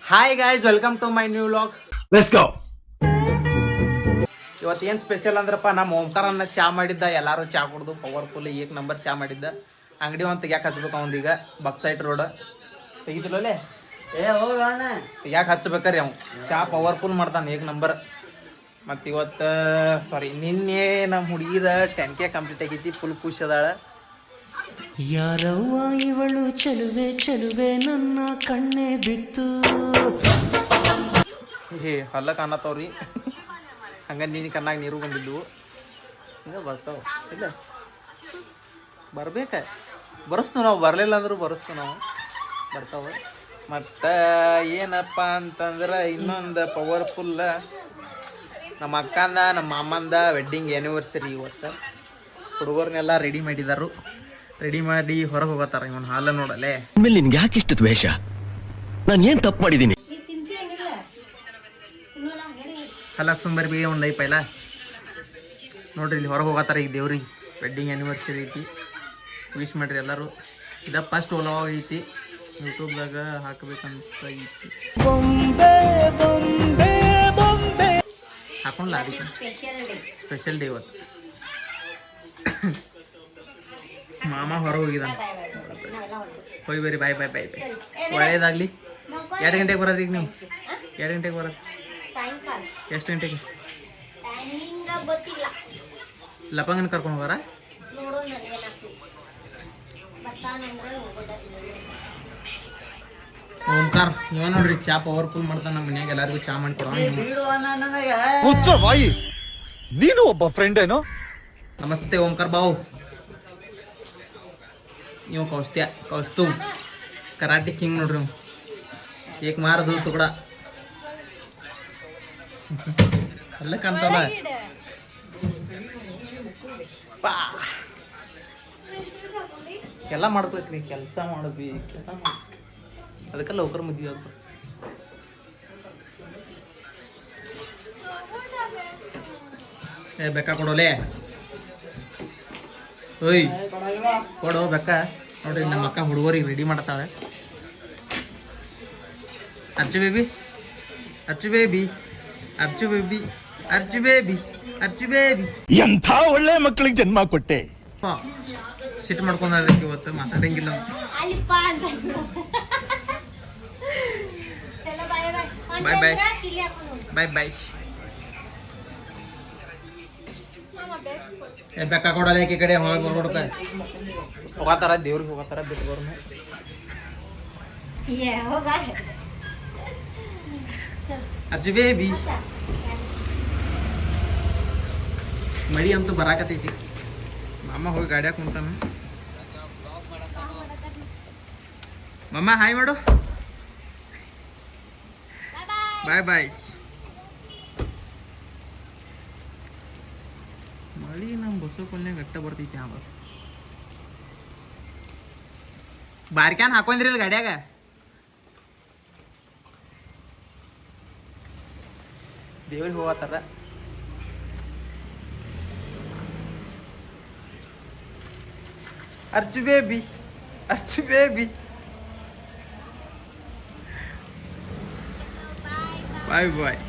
Hi guys, welcome to my new vlog. Let's go. ಇವತ್ತೇನು special ಅಂದ್ರಪ್ಪ, ನಮ್ಮ ಓಂಕಾರನ್ನ ಚಾ ಮಾಡಿದ್ದ. ಎಲ್ಲಾರು ಚಾ ಕುಡ್ದು ಪವರ್ಫುಲ್ ಏಕ್ ನಂಬರ್ ಚಾ ಮಾಡಿದ್ದ. ಅಂಗಡಿ ಒಂದು ತೆಗ್ಯಾಕೆ ಹಚ್ಬೇಕು ಅವಂದೀಗ. ಬಕ್ಸೈಟ್ ರೋಡ್ ತೆಗಿದಿಲ್ಲೇ ತೆಗ್ಯಾಕೆ ಹಚ್ಬೇಕ್ರಿ ಅವ್ನು. ಚಾ ಪವರ್ಫುಲ್ ಮಾಡ್ತಾನೆ, ಏಕ್ ನಂಬರ್. ಮತ್ತು ಇವತ್ತು ನಿನ್ನೆ ನಮ್ಮ ಹುಡುಗಿದ 10K ಕಂಪ್ಲೀಟ್ ಆಗೈತಿ. ಫುಲ್ ಖುಷಿ ಅದಾಳ. ಯಾರವ್ವ ಇವಳು ಚಲುವೆ ಚಲುವೆ ನನ್ನ ಕಣ್ಣೆ ಬಿತ್ತು. ಹೊಲ ಕಾಣತ್ತವ್ರಿ. ಹಂಗ ನೀನು ಕಣ್ಣಾಗ ನೀರು ಬಂದಿದ್ವು. ಹಿಂಗ ಬರ್ತಾವ ಇಲ್ಲ ಬರ್ಬೇಕ. ಬರಸ್ತು ನಾವು, ಬರಲಿಲ್ಲ ಅಂದ್ರೂ ಬರಸ್ತು ನಾವು, ಬರ್ತಾವ. ಮತ್ತು ಏನಪ್ಪ ಅಂತಂದ್ರೆ ಇನ್ನೊಂದು ಪವರ್ಫುಲ್, ನಮ್ಮ ಅಕ್ಕಂದ ನಮ್ಮ ಮಾಮಂದ ವೆಡ್ಡಿಂಗ್ ಆ್ಯನಿವರ್ಸರಿ ಇವತ್ತು. ಹುಡುಗರ್ನೆಲ್ಲ ರೆಡಿ ಮಾಡಿದಾರು. ರೆಡಿ ಮಾಡಿ ಹೊರಗೆ ಹೋಗತ್ತಾರ. ಇವನ್ ಹಾಲ ನೋಡಲೆ. ಆಮೇಲೆ ನಿನ್ಗೆ ಯಾಕೆ ಇಷ್ಟು ದ್ವೇಷ? ನಾನು ಏನ್ ತಪ್ಪು ಮಾಡಿದ್ದೀನಿ? ಹಲಕ್ಸಂಬರಿ ಬಿ ಒಂದು ಐಪ ಇಲ್ಲ ನೋಡ್ರಿ. ಇಲ್ಲಿ ಹೊರಗೆ ಹೋಗತ್ತಾರ. ಈಗ ದೇವ್ರಿಗೆ ವೆಡ್ಡಿಂಗ್ ಆ್ಯನಿವರ್ಸರಿ ಐತಿ. ವಿಶ್ ಮಾಡ್ರಿ ಎಲ್ಲರೂ. ಇದ ಫಸ್ಟ್ ಓಲವಾಗ ಐತಿ. ಯೂಟ್ಯೂಬ್ದಾಗ ಹಾಕಬೇಕಂತ ಐತಿ. ಹಾಕೊಂಡ್ಲ ಅದಕ್ಕೆ ಸ್ಪೆಷಲ್ ಡೇ ಇವತ್ತು. ಮಾಮ ಹೊರ ಹೋಗಿದ್ದಾನೆ. ಹೋಗಿ ಬರ್ರಿ. ಬಾಯ್ ಬಾಯ್ ಬಾಯ್ ಬಾಯ್. ಒಳ್ಳೇದಾಗ್ಲಿ. 2 ಗಂಟೆಗೆ ಬರೋದು ಈಗ ನೀವು? 2 ಗಂಟೆಗೆ ಬರೋದು? ಎಷ್ಟು ಗಂಟೆಗೆ? ಲಪಂಗನ ಕರ್ಕೊಂಡು ಹೋಗಾರ? ಓಂಕಾರ ಇವ ನೋಡ್ರಿ ಚಾ ಪವರ್ಫುಲ್ ಮಾಡ್ತಾನ. ನಮ್ಮ ಮನ್ಯಾಗ ಎಲ್ಲರಿಗೂ ಚಾ ಮಾಡಿ ಕೊಡೋಣ. ನೀನು ಒಬ್ಬ ಫ್ರೆಂಡ್ ಏನೋ. ನಮಸ್ತೆ ಓಂಕಾರ ಬಾವು. ನೀವು ಕೌಸ್ತುವ್ ಕರಾಟೆ ಕಿಂಗ್ ನೋಡ್ರಿ. ಏಕ್ ಮಾರದು ತುಕಡ ಎಲ್ಲ ಕಾಣ್ತಲ್ಲ. ಎಲ್ಲ ಮಾಡ್ಬೇಕ್ರಿ, ಕೆಲಸ ಮಾಡ್ಬೇಕು. ಅದಕ್ಕೆ ಲೌಕರ್ ಮದ್ವೆ ಆಗ್ಬೇಕು. ಬೆಕ್ಕ ಕೊಡೋಲೆ. ಓಯ್ ಕೊಡೋ ಬೆಕ್ಕ. ನೋಡ್ರಿ ನಮ್ಮ ಅಕ್ಕ ಹುಡುಗರಿಗೆ ರೆಡಿ ಮಾಡತ್ತಾಳೆ. Arju baby, Arju baby, Arju baby, Arju baby, Arju baby. ಎಂಥ ಒಳ್ಳೆ ಮಕ್ಕಳಿಗೆ ಜನ್ಮ ಕೊಟ್ಟೆ. ಸಿಟ್ ಮಾಡ್ಕೊಂಡ್ರಿ ಇವತ್ತು. ಮಾತಾಡಂಗಿಲ್ಲ. ಬಾಯ್ ಬಾಯ್ ಬಾಯ್ ಬಾಯ್. ಬೆಕ್ಕ ಕೊಡಲ್ಲ. ಈ ಕಡೆ ಹೊರಗೆ ಹೋಗತ್ತಾರ. ದೇವ್ರಿಗೆ ಹೋಗತ್ತಾರ. ಬಿಟ್ಟುಗೋರ್ನು ಅಜ್ಜಿ ಬೇಬಿ. ಮಳಿ ಅಂತೂ ಬರಾಕತೈತಿ. ಮಾಮ ಹೋಗಿ ಗಾಡಿಯಾಗ ಕುಂತಾನ. ಮಮ್ಮ ಹಾಯ್ ಮಾಡು. ಬಾಯ್ ಬಾಯ್. ಮಳಿ ನಮ್ಮ ಬಸವಕಲ್ಯಾಗ ಗಟ್ಟ ಬರ್ತೈತಿ. ಆಗ ಬಾರ್ಕ್ಯಾನ್ ಹಾಕೊಂಡ್ರಿ ಇಲ್ಲಿ ಗಾಡ್ಯಾಗ. ದೇವ್ರಿಗೆ ಹೋಗತ್ತಾರ. Arzoo baby, Arju baby. ಬಾಯ್ ಬಾಯ್.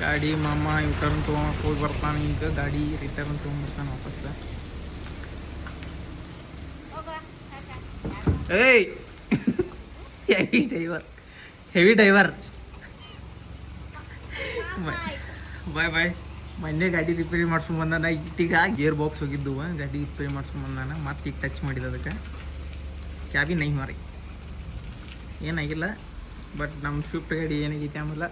ಗಾಡಿ ಮಾಮ ರಿಟರ್ನ್ ತೊಗೊಂಡು ಹೋಗಿ ಬರ್ತಾನೆ. ಈಗ ಗಾಡಿ ರಿಟರ್ನ್ ತೊಗೊಂಡ್ಬರ್ತಾನೆ ವಾಪಸ್. ಏಯ್ ಹೆವಿ ಡ್ರೈವರ್, ಹೆವಿ ಡ್ರೈವರ್. ಬಾಯ್ ಬಾಯ್. ಮೊನ್ನೆ ಗಾಡಿ ರಿಪೇರಿ ಮಾಡ್ಸ್ಕೊಂಡ್ ಬಂದಾನ. ಈಗ ಗೇರ್ ಬಾಕ್ಸ್ ಹೋಗಿದ್ದು. ಗಾಡಿ ರಿಪೇರಿ ಮಾಡ್ಸ್ಕೊಂಡ್ ಬಂದಾನ. ಮತ್ತೆ ಈಗ ಟಚ್ ಮಾಡಿದ. ಅದಕ್ಕೆ ಕ್ಯಾಬಿ ನೈ ಮಾರಿ ಏನಾಗಿಲ್ಲ. ಬಟ್ ನಮ್ಮ ಸ್ವಿಫ್ಟ್ ಗಾಡಿ ಏನಾಗೈತಿ ಆಮೇಲೆ.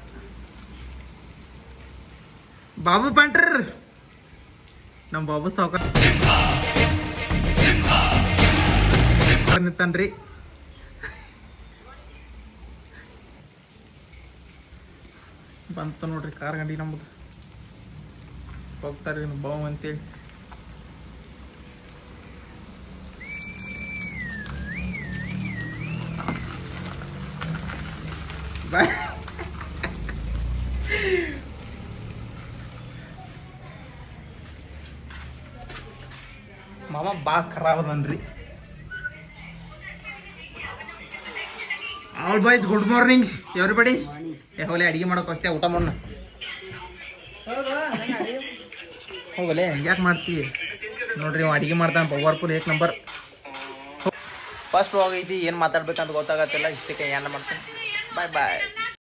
ಬಾಬು ಪಂಟ್ರ್ ನಮ್ಮ ಬಾಬು ಸಾವುಕಾರ ನಿಂತಾನ್ರಿ. ಬಂತ ನೋಡ್ರಿ ಕಾರ್ ಗಾಡಿ ನಮ್ದು. ಹೋಗ್ತಾರ್ರಿ ಬಾವು ಅಂತೇಳಿ. ಬಾಯ್. ಮಾಮ ಭಾಳ ಖರಾಬ್ ಅದನ್ರಿ. All boys good morning everybody. ಹೋಗಲೇ ಅಡಿಗೆ ಮಾಡೋಕೆ ಅಷ್ಟೇ, ಊಟ ಮಾಡೋಣ. ಹೋಗಲೇ ಯಾಕೆ ಮಾಡ್ತಿ ನೋಡ್ರಿ, ಅವ ಅಡಿಗೆ ಮಾಡ್ತಾನೆ ಪವರ್ಫುಲ್ ಏಕ್ ನಂಬರ್. ಫಸ್ಟ್ ಹೋಗೈತಿ, ಏನು ಮಾತಾಡ್ಬೇಕಂತ ಗೊತ್ತಾಗತ್ತಿಲ್ಲ. ಇಷ್ಟಕ್ಕೆ ಏನು ಮಾಡ್ತೀನಿ. ಬಾಯ್ ಬಾಯ್.